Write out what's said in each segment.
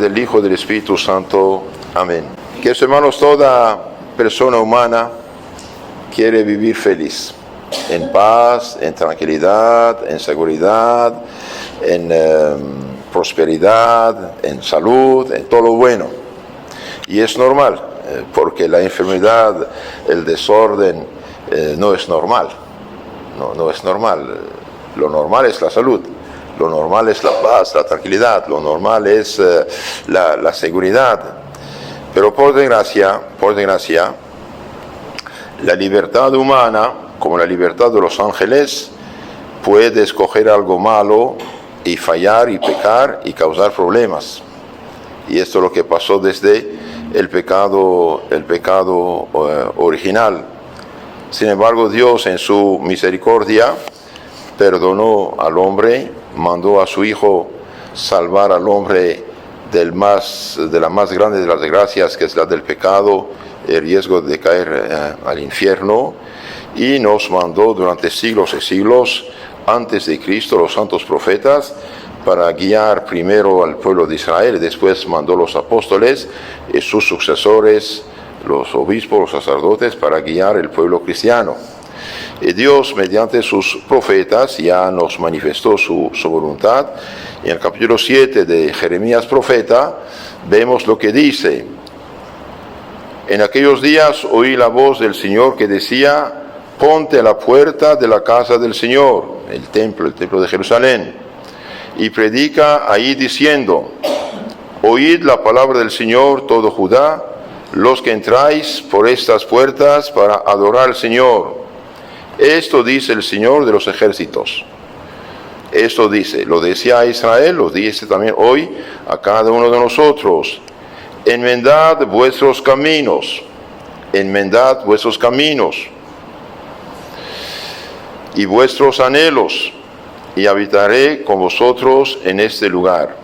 del Hijo y del Espíritu Santo. Amén. Queridos hermanos, toda persona humana quiere vivir feliz, en paz, en tranquilidad, en seguridad, en prosperidad, en salud, en todo lo bueno. Y es normal, porque la enfermedad, el desorden, no es normal. No es normal. Lo normal es la salud. Lo normal es la paz, la tranquilidad. Lo normal es la seguridad. Pero por desgracia, la libertad humana, como la libertad de los ángeles, puede escoger algo malo y fallar y pecar y causar problemas. Y esto es lo que pasó desde el pecado original. Sin embargo, Dios en su misericordia perdonó al hombre, mandó a su Hijo salvar al hombre de la más grande de las desgracias, que es la del pecado, el riesgo de caer al infierno, y nos mandó durante siglos y siglos, antes de Cristo, los santos profetas, para guiar primero al pueblo de Israel, y después mandó los apóstoles y sus sucesores, los obispos, los sacerdotes, para guiar el pueblo cristiano. Y Dios, mediante sus profetas, ya nos manifestó su voluntad. En el capítulo 7 de Jeremías profeta, vemos lo que dice: en aquellos días oí la voz del Señor que decía: ponte a la puerta de la casa del Señor, el templo de Jerusalén, y predica ahí diciendo: oíd la palabra del Señor, todo Judá, los que entráis por estas puertas para adorar al Señor. Esto dice el Señor de los ejércitos. Esto dice, lo decía a Israel, lo dice también hoy a cada uno de nosotros: enmendad vuestros caminos, y vuestros anhelos, y habitaré con vosotros en este lugar.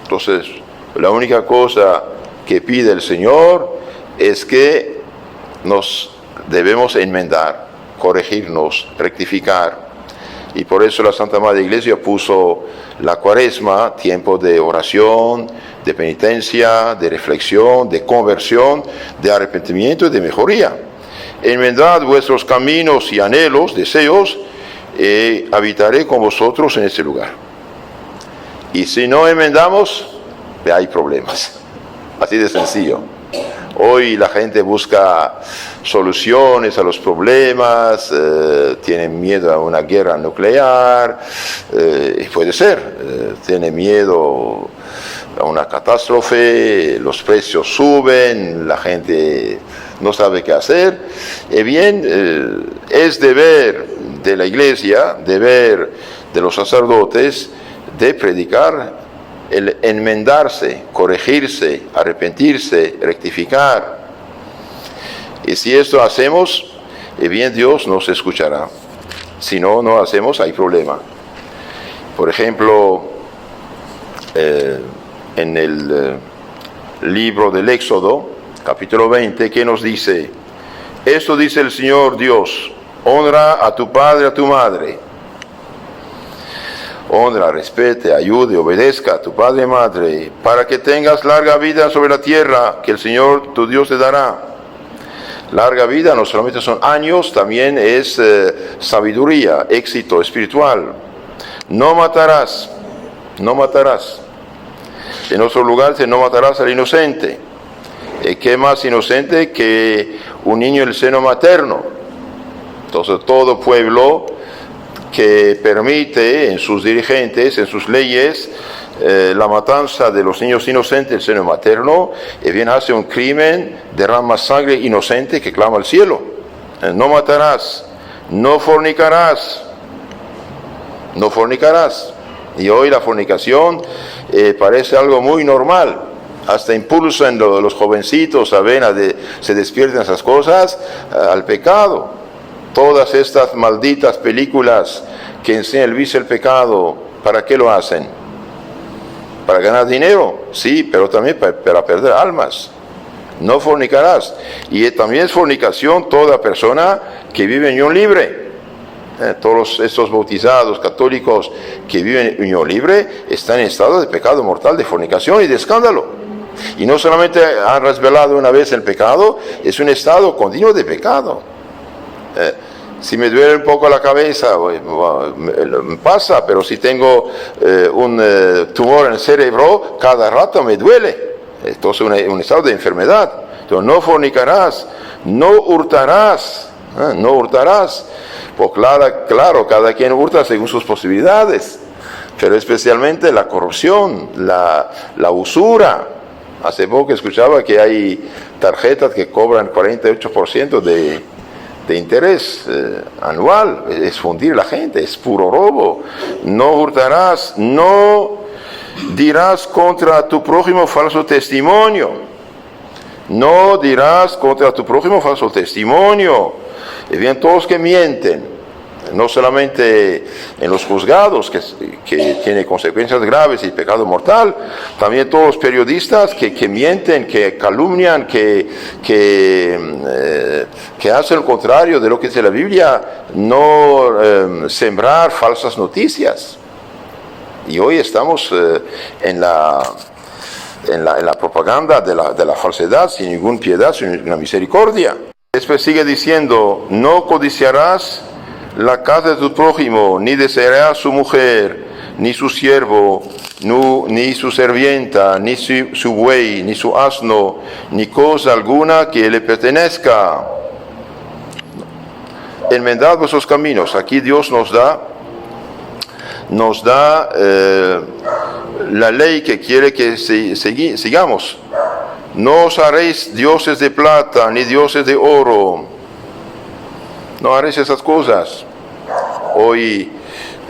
Entonces, la única cosa que pide el Señor es que nos debemos enmendar, corregirnos, rectificar. Y por eso la Santa Madre Iglesia puso la Cuaresma, tiempo de oración, de penitencia, de reflexión, de conversión, de arrepentimiento y de mejoría. Enmendad vuestros caminos y anhelos, deseos, y habitaré con vosotros en este lugar. Y si no enmendamos, hay problemas. Así de sencillo. Hoy la gente busca soluciones a los problemas, tienen miedo a una guerra nuclear, puede ser, tiene miedo a una catástrofe, los precios suben, la gente no sabe qué hacer. Y bien, es deber de la Iglesia, deber de los sacerdotes, de predicar el enmendarse, corregirse, arrepentirse, rectificar. Y si esto hacemos, bien, Dios nos escuchará. Si no, no hacemos, hay problema. Por ejemplo, en el libro del Éxodo, capítulo 20, ¿qué nos dice? Esto dice el Señor Dios: honra a tu padre, a tu madre. Honra, respete, ayude, obedezca a tu padre y madre, para que tengas larga vida sobre la tierra que el Señor tu Dios te dará. Larga vida no solamente son años, también es sabiduría, éxito espiritual. No matarás. En otro lugar dice: no matarás al inocente. ¿Qué más inocente que un niño en el seno materno? Entonces todo pueblo que permite en sus dirigentes, en sus leyes, la matanza de los niños inocentes en el seno materno, bien hace un crimen, derrama sangre inocente que clama al cielo. No matarás, no fornicarás. Y hoy la fornicación parece algo muy normal. Hasta impulsan los jovencitos se despiertan esas cosas al pecado. Todas estas malditas películas que enseñan el vicio del pecado, ¿para qué lo hacen? ¿Para ganar dinero? Sí, pero también para perder almas. No fornicarás. Y también es fornicación toda persona que vive en unión libre. Todos estos bautizados católicos que viven en unión libre están en estado de pecado mortal, de fornicación y de escándalo. Y no solamente han resbalado una vez el pecado, es un estado continuo de pecado. Si me duele un poco la cabeza, me pasa, pero si tengo un tumor en el cerebro, cada rato me duele. Esto es un estado de enfermedad. Entonces, no fornicarás, no hurtarás, no hurtarás. Pues claro, cada quien hurta según sus posibilidades, pero especialmente la corrupción, la usura. Hace poco escuchaba que hay tarjetas que cobran 48% de interés anual. Es fundir a la gente, es puro robo. No hurtarás, no dirás contra tu prójimo falso testimonio. No dirás contra tu prójimo falso testimonio. Y bien, todos que mienten, no solamente en los juzgados, que tiene consecuencias graves y pecado mortal, también todos los periodistas que mienten, que calumnian, que hacen lo contrario de lo que dice la Biblia, no sembrar falsas noticias. Y hoy estamos en la propaganda de la falsedad, sin ninguna piedad, sin ninguna misericordia. Después sigue diciendo, no codiciarás la casa de tu prójimo, ni desearás su mujer, ni su siervo, ni su sirvienta, ni su buey, ni su asno, ni cosa alguna que le pertenezca. Enmendad vuestros caminos. Aquí Dios nos da la ley que quiere que sigamos. No os haréis dioses de plata, ni dioses de oro. No haréis esas cosas. Hoy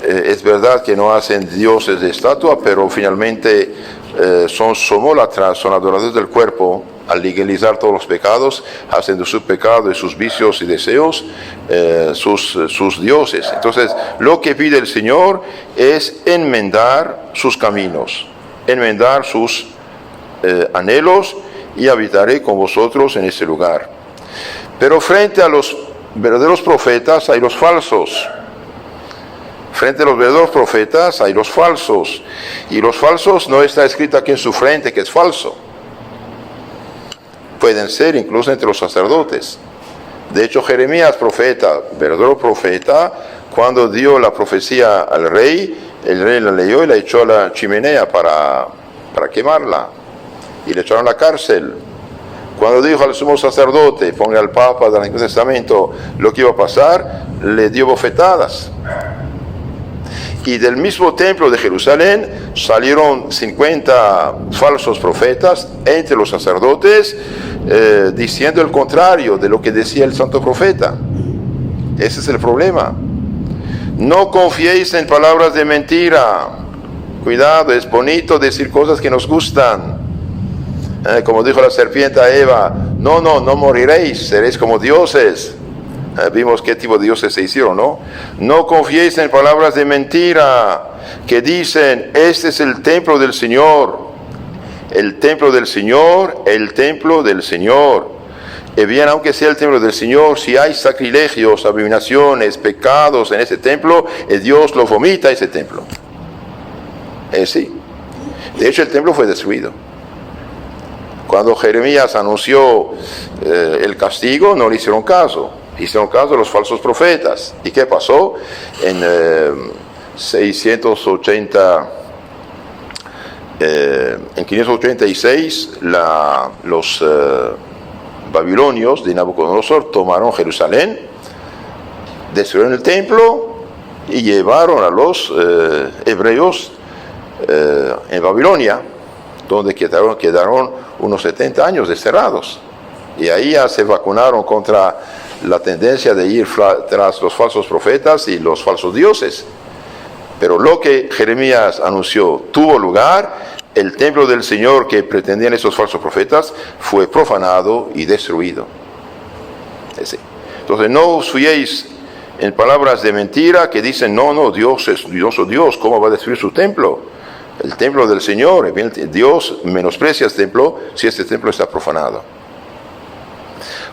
es verdad que no hacen dioses de estatua, pero finalmente son somólatras, son adoradores del cuerpo. Al legalizar todos los pecados, hacen de su pecado y sus vicios y deseos sus dioses. Entonces, lo que pide el Señor es enmendar sus caminos, enmendar sus anhelos, y habitaré con vosotros en este lugar. Pero frente a los verdaderos profetas hay los falsos. Frente a los verdaderos profetas hay los falsos. Y los falsos no está escrito aquí en su frente que es falso. Pueden ser incluso entre los sacerdotes. De hecho, Jeremías, profeta, verdadero profeta, cuando dio la profecía al rey, el rey la leyó y la echó a la chimenea para quemarla. Y le echaron a la cárcel. Cuando dijo al sumo sacerdote, ponga al Papa del Antiguo Testamento lo que iba a pasar, le dio bofetadas. Y del mismo templo de Jerusalén salieron 50 falsos profetas entre los sacerdotes, diciendo el contrario de lo que decía el santo profeta. Ese es el problema. No confiéis en palabras de mentira. Cuidado, es bonito decir cosas que nos gustan. Como dijo la serpiente a Eva, no moriréis, seréis como dioses. Vimos qué tipo de dioses se hicieron, ¿no? No confiéis en palabras de mentira que dicen, este es el templo del Señor. El templo del Señor, el templo del Señor. Y bien, aunque sea el templo del Señor, si hay sacrilegios, abominaciones, pecados en ese templo, Dios lo vomita ese templo. Sí. De hecho, el templo fue destruido. Cuando Jeremías anunció el castigo, no le hicieron caso. Hicieron caso a los falsos profetas. ¿Y qué pasó? En 586, los babilonios de Nabucodonosor tomaron Jerusalén, destruyeron el templo y llevaron a los hebreos en Babilonia, donde quedaron unos 70 años desterrados. Y ahí ya se vacunaron contra la tendencia de ir tras los falsos profetas y los falsos dioses. Pero lo que Jeremías anunció tuvo lugar. El templo del Señor que pretendían esos falsos profetas fue profanado y destruido. Entonces no os fiéis en palabras de mentira que dicen, no, Dios es Dios, ¿cómo va a destruir su templo? El templo del Señor, Dios menosprecia este templo si este templo está profanado.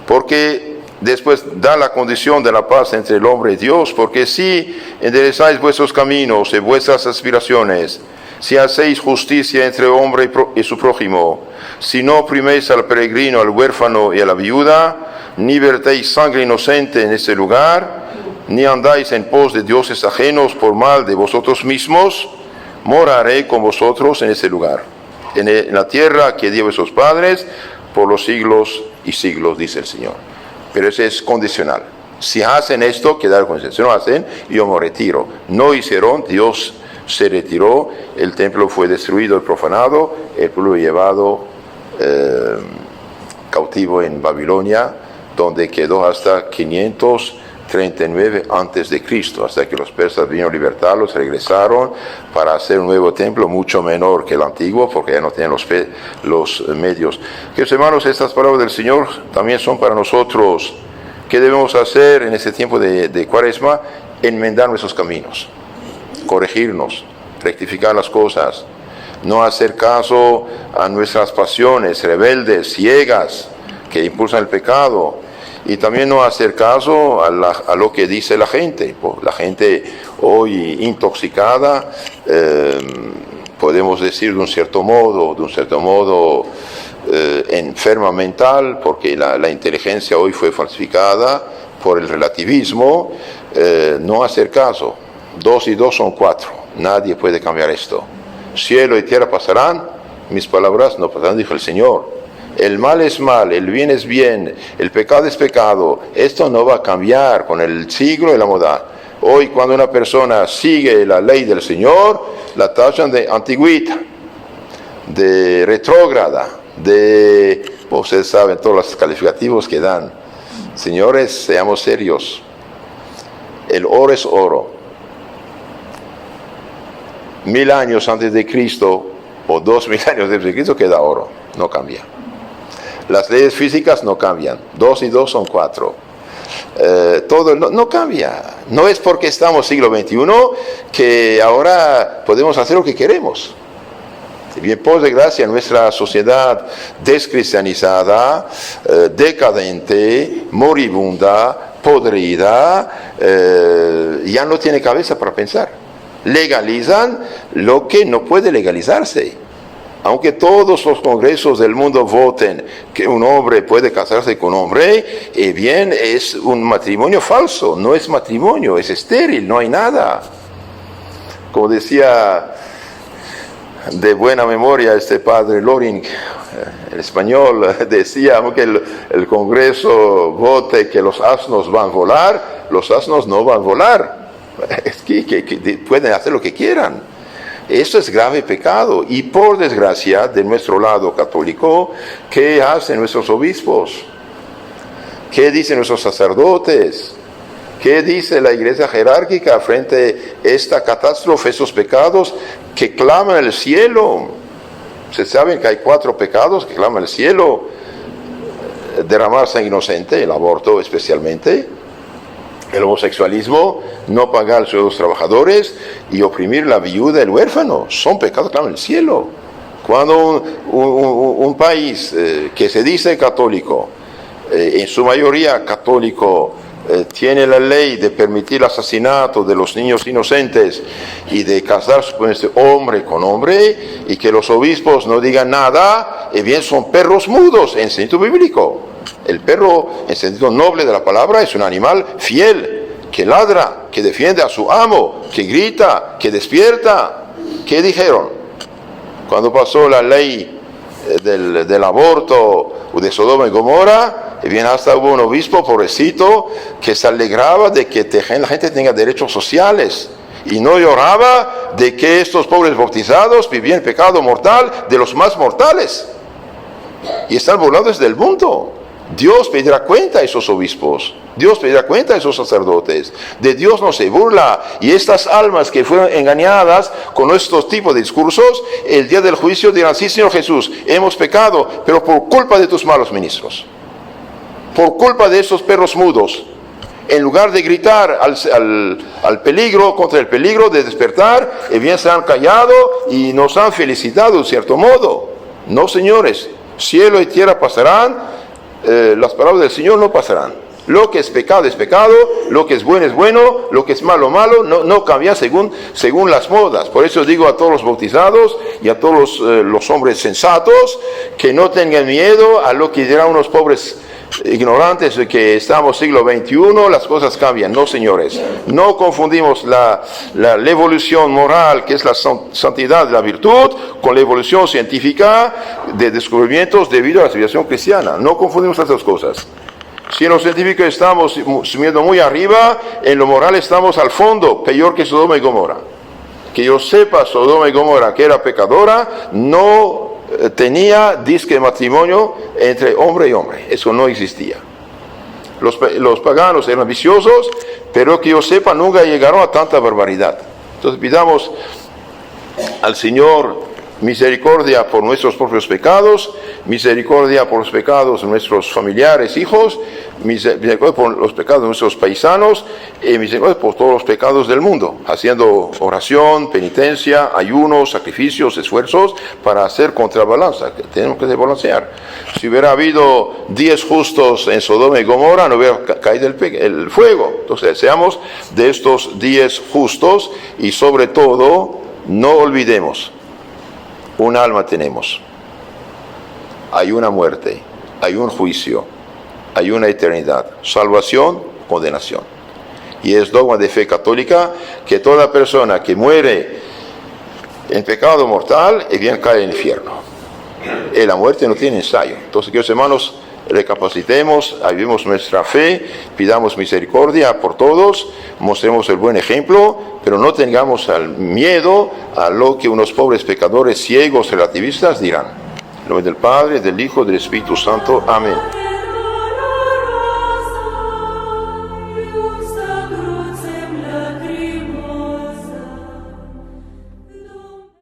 Porque Después da la condición de la paz entre el hombre y Dios, porque si enderezáis vuestros caminos y vuestras aspiraciones, si hacéis justicia entre hombre y su prójimo, si no opriméis al peregrino, al huérfano y a la viuda, ni vertéis sangre inocente en este lugar, ni andáis en pos de dioses ajenos por mal de vosotros mismos, moraré con vosotros en este lugar, en la tierra que di a vuestros padres por los siglos y siglos, dice el Señor. Pero eso es condicional. Si hacen esto, quedarán con eso. Si no hacen, yo me retiro. No hicieron, Dios se retiró, el templo fue destruido y profanado, el pueblo llevado cautivo en Babilonia, donde quedó hasta 539 antes de Cristo, hasta que los persas vinieron a libertarlos, regresaron para hacer un nuevo templo mucho menor que el antiguo, porque ya no tenían los medios. Queridos hermanos, estas palabras del Señor también son para nosotros. ¿Qué debemos hacer en este tiempo de Cuaresma? Enmendar nuestros caminos, corregirnos, rectificar las cosas, no hacer caso a nuestras pasiones rebeldes, ciegas, que impulsan el pecado, y también no hacer caso a lo que dice la gente. La gente hoy intoxicada, podemos decir de un cierto modo enferma mental, porque la inteligencia hoy fue falsificada por el relativismo. No hacer caso. 2 y 2 son 4. Nadie puede cambiar esto. Cielo y tierra pasarán, mis palabras no pasarán, dijo el Señor. El mal es mal, el bien es bien, el pecado es pecado. Esto no va a cambiar con el siglo y la moda. Hoy, cuando una persona sigue la ley del Señor, la tachan de antigüita, de retrógrada, ustedes saben todos los calificativos que dan. Señores, seamos serios. El oro es oro. 1000 años antes de Cristo o 2000 años antes de Cristo queda oro, no cambia. Las leyes físicas no cambian, 2 y 2 son 4. Todo no cambia. No es porque estamos siglo XXI que ahora podemos hacer lo que queremos. Bien, por desgracia, nuestra sociedad descristianizada, decadente, moribunda, podrida, ya no tiene cabeza para pensar. Legalizan lo que no puede legalizarse. Aunque todos los congresos del mundo voten que un hombre puede casarse con un hombre, bien, es un matrimonio falso, no es matrimonio, es estéril, no hay nada. Como decía de buena memoria este padre Loring, el español, decía, aunque el Congreso vote que los asnos van a volar, los asnos no van a volar. Es que pueden hacer lo que quieran. Esto es grave pecado. Y por desgracia, de nuestro lado católico, ¿qué hacen nuestros obispos? ¿Qué dicen nuestros sacerdotes? ¿Qué dice la iglesia jerárquica frente a esta catástrofe, estos pecados que claman al cielo? Ustedes saben que hay 4 pecados que claman al cielo: derramar sangre inocente, el aborto especialmente, el homosexualismo, no pagar a los trabajadores y oprimir la viuda y el huérfano. Son pecados que claman al cielo. Cuando un país que se dice católico, en su mayoría católico, tiene la ley de permitir el asesinato de los niños inocentes y de casarse con este hombre con hombre, y que los obispos no digan nada, bien, son perros mudos en sentido bíblico. El perro, en sentido noble de la palabra, es un animal fiel, que ladra, que defiende a su amo, que grita, que despierta. ¿Qué dijeron? Cuando pasó la ley del aborto de Sodoma y Gomorra, bien, hasta hubo un obispo, pobrecito, que se alegraba de que la gente tenga derechos sociales, y no lloraba de que estos pobres bautizados vivían pecado mortal de los más mortales, y están burlados del mundo. Dios pedirá cuenta a esos obispos, Dios pedirá cuenta a esos sacerdotes. De Dios no se burla, y estas almas que fueron engañadas con estos tipos de discursos, el día del juicio dirán: sí, Señor Jesús, hemos pecado, pero por culpa de tus malos ministros, por culpa de esos perros mudos. En lugar de gritar al peligro, contra el peligro de despertar, bien se han callado y nos han felicitado de cierto modo. No, señores, cielo y tierra pasarán, las palabras del Señor no pasarán. Lo que es pecado, lo que es bueno, lo que es malo, no cambia según las modas. Por eso digo a todos los bautizados y a todos los hombres sensatos que no tengan miedo a lo que dirán unos pobres ignorantes de que estamos siglo XXI, las cosas cambian. No, señores, no confundimos la evolución moral, que es la santidad de la virtud, con la evolución científica de descubrimientos debido a la civilización cristiana. No confundimos estas cosas. Si en lo científico estamos subiendo muy arriba, en lo moral estamos al fondo, peor que Sodoma y Gomorra. Que yo sepa, Sodoma y Gomorra, que era pecadora, no tenía disque matrimonio entre hombre y hombre. Eso no existía. Los paganos eran viciosos, pero que yo sepa, nunca llegaron a tanta barbaridad. Entonces pidamos al Señor misericordia por nuestros propios pecados, misericordia por los pecados de nuestros familiares, hijos, misericordia por los pecados de nuestros paisanos y misericordia por todos los pecados del mundo, haciendo oración, penitencia, ayunos, sacrificios, esfuerzos para hacer contrabalanza, que tenemos que desbalancear. Si hubiera habido 10 justos en Sodoma y Gomorra, no hubiera caído el fuego. Entonces, seamos de estos 10 justos y sobre todo, no olvidemos, un alma tenemos, hay una muerte, hay un juicio, hay una eternidad, salvación, condenación. Y es dogma de fe católica que toda persona que muere en pecado mortal, bien cae en el infierno. Y la muerte no tiene ensayo. Entonces, queridos hermanos, recapacitemos, avivemos nuestra fe, pidamos misericordia por todos, mostremos el buen ejemplo, pero no tengamos miedo a lo que unos pobres pecadores ciegos relativistas dirán. En nombre del Padre, del Hijo, del Espíritu Santo. Amén.